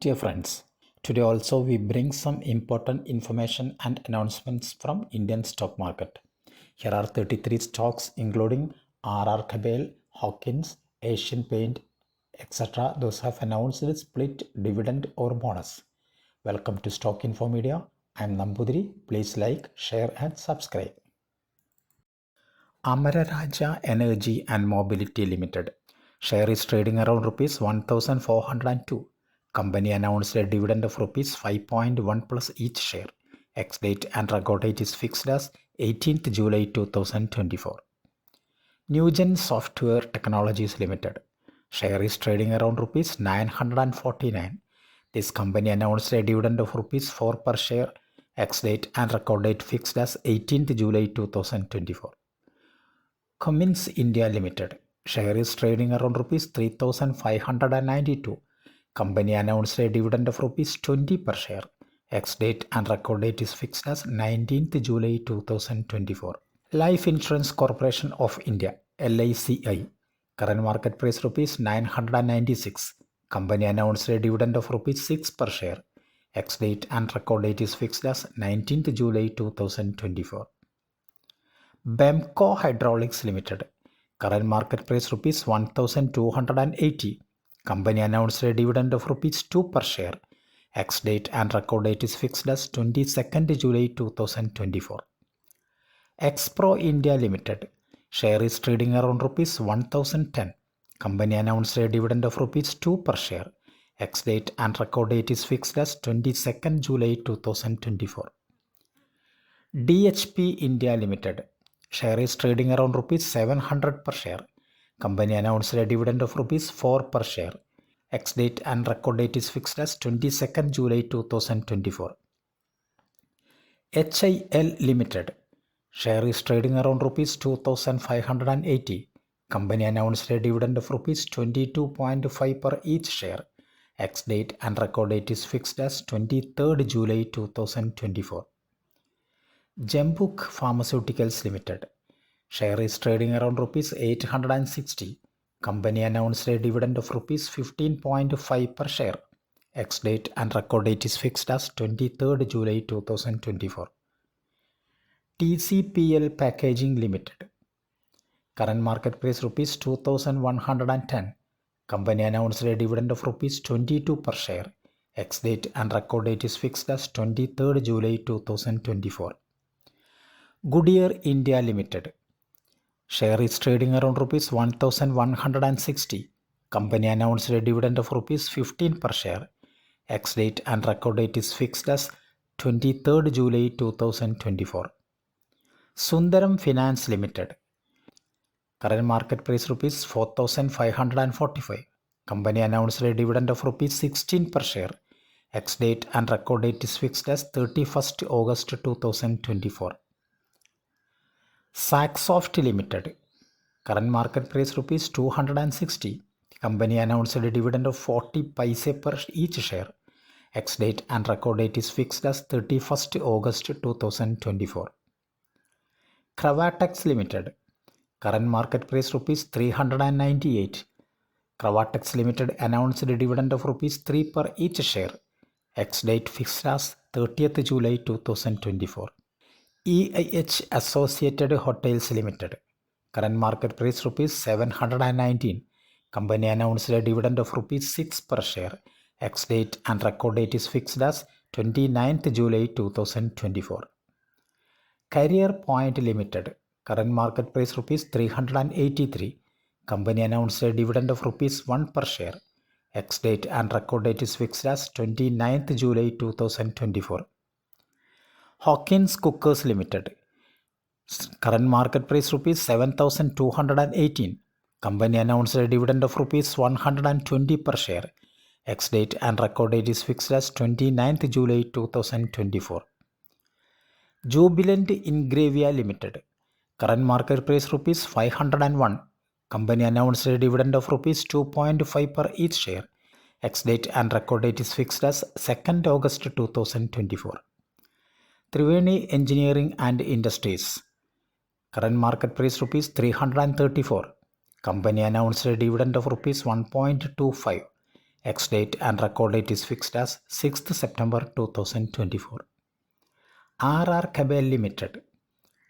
Dear friends, today also we bring some important information and announcements from Indian stock market. Here are 33 stocks including RR Kabel, Hawkins, Asian Paint, etc. Those have announced split dividend or bonus. Welcome to Stock Info Media. I am Nambudiri. Please like, share and subscribe. Amararaja Energy and Mobility Limited. Share is trading around rupees 1402. Company announced a dividend of rupees 5.1 plus each share. Ex-date and record date is fixed as 18th July 2024. Newgen Software Technologies Limited. Share is trading around rupees 949. This company announced a dividend of rupees 4 per share. Ex-date and record date fixed as 18th July 2024. Cummins India Limited. Share is trading around rupees 3,592. Company announced a dividend of rupees 20 per share. Ex-date and record date is fixed as 19th July 2024. Life Insurance Corporation of India (LICI). Current market price rupees 996. Company announced a dividend of rupees 6 per share. Ex-date and record date is fixed as 19th July 2024. Bemco Hydraulics Limited. Current market price rupees 1280. Company announced a dividend of rupees 2 per share. Ex-date and record date is fixed as 22nd July 2024. Expro India Limited. Share is trading around rupees 1010. Company announced a dividend of rupees 2 per share. Ex-date and record date is fixed as 22nd July 2024. DHP India Limited. Share is trading around rupees 700 per share. Company announced a dividend of rupees 4 per share. Ex-date and record date is fixed as 22nd July 2024. HIL Limited. Share is trading around rupees 2580. Company announced a dividend of rupees 22.5 per each share. Ex-date and record date is fixed as 23rd July 2024. Jambuk Pharmaceuticals Limited. Share is trading around rupees 860. Company announced a dividend of rupees 15.5 per share. Ex-date and record date is fixed as 23rd July 2024. TCPL Packaging Limited. Current market price rupees 2110. Company announced a dividend of rupees 22 per share. Ex-date and record date is fixed as 23rd July 2024. Goodyear India Limited. Share is trading around rupees 1160. Company announced a dividend of rupees 15 per share. Ex-date and record date is fixed as 23rd July 2024. Sundaram Finance Limited. Current market price rupees 4545. Company announced a dividend of rupees 16 per share. Ex-date and record date is fixed as 31st August 2024. Saxoft Limited. Current market price rupees 260. Company announced a dividend of 40 paise per each share. Ex-date and record date is fixed as 31st August 2024. Cravatex Limited. Current market price rupees 398. Cravatex Limited announced a dividend of rupees 3 per each share. Ex-date fixed as 30th July 2024. EIH Associated Hotels Limited. Current market price rupees 719. Company announced a dividend of rupees 6 per share. Ex-date and record date is fixed as 29th July 2024. Career Point Limited. Current market price rupees 383. Company announced a dividend of rupees 1 per share. Ex-date and record date is fixed as 29th July 2024. Hawkins Cookers Limited. Current market price rupees 7,218. Company announced a dividend of rupees 120 per share. Ex-date and record date is fixed as 29th July 2024. Jubilant Ingravia Limited. Current market price rupees 501. Company announced a dividend of rupees 2.5 per each share. Ex-date and record date is fixed as 2nd August 2024. Triveni Engineering and Industries. Current market price rupees 334. Company announced a dividend of rupees 1.25. Ex-date and record date is fixed as 6th September 2024. RR Kabel Limited.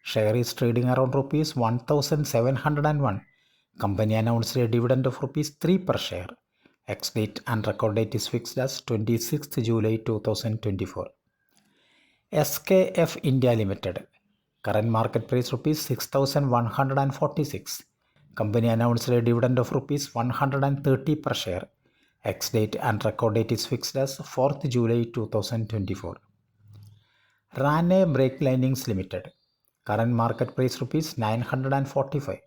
Share is trading around rupees 1701. Company announced a dividend of rupees 3 per share. Ex-date and record date is fixed as 26th July 2024. SKF India Limited. Current market price rupees 6,146. Company announced a dividend of rupees 130 per share. Ex-date and record date is fixed as 4th July 2024. Rane Brake Linings Limited. Current market price rupees 945.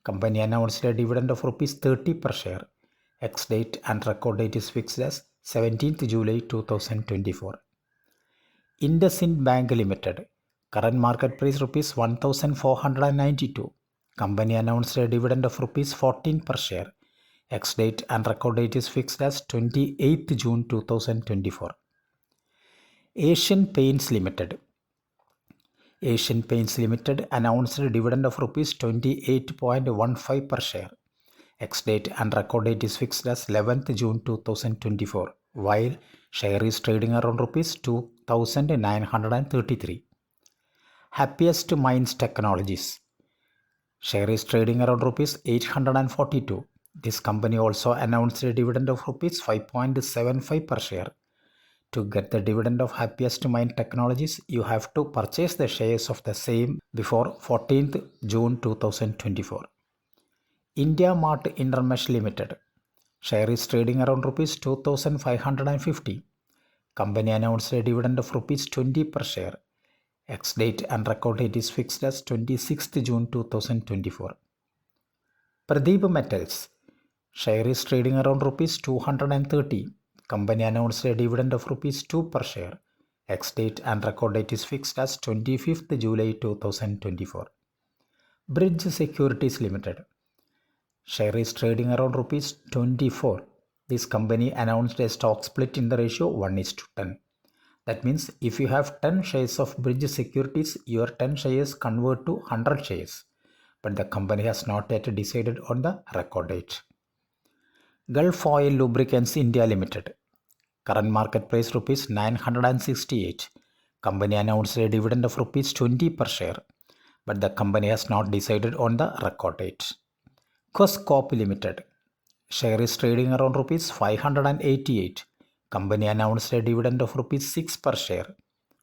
Company announced a dividend of rupees 30 per share. Ex-date and record date is fixed as 17th July 2024. IndusInd Bank Limited. Current market price rupees 1,492. Company announced a dividend of rupees 14 per share. Ex-date and record date is fixed as 28th June 2024. Asian Paints Limited. Asian Paints Limited announced a dividend of rupees 28.15 per share. Ex-date and record date is fixed as 11th June 2024, while share is trading around rupees 2,933. Happiest Minds Technologies. Share is trading around rupees 842. This company also announced a dividend of rupees 5.75 per share. To get the dividend of Happiest Mind Technologies, you have to purchase the shares of the same before 14th June 2024. India Mart Intermesh Limited. Share is trading around rupees 2,550. Company announced a dividend of rupees 20 per share. Ex-date and record date is fixed as 26th June 2024. Pradeep Metals. Share is trading around rupees 230. Company announced a dividend of rupees 2 per share. Ex-date and record date is fixed as 25th July 2024. Bridge Securities Limited. Share is trading around rupees 24. This company announced a stock split in the ratio 1:10. That means if you have 10 shares of Bridge Securities, your 10 shares convert to 100 shares. But the company has not yet decided on the record date. Gulf Oil Lubricants India Limited. Current market price rupees 968. Company announced a dividend of rupees 20 per share. But the company has not decided on the record date. Coscorp Limited. Share is trading around rupees 588. Company announced a dividend of rupees 6 per share.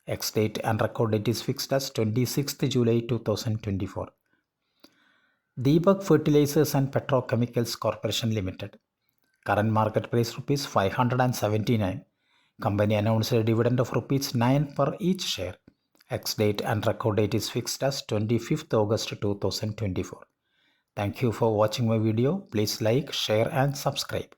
Ex-date and record date is fixed as 26th July 2024. Deepak Fertilizers and Petrochemicals Corporation Limited. Current market price rupees 579. Company announced a dividend of rupees 9 per each share. Ex-date and record date is fixed as 25th August 2024. Thank you for watching my video. Please like, share and subscribe.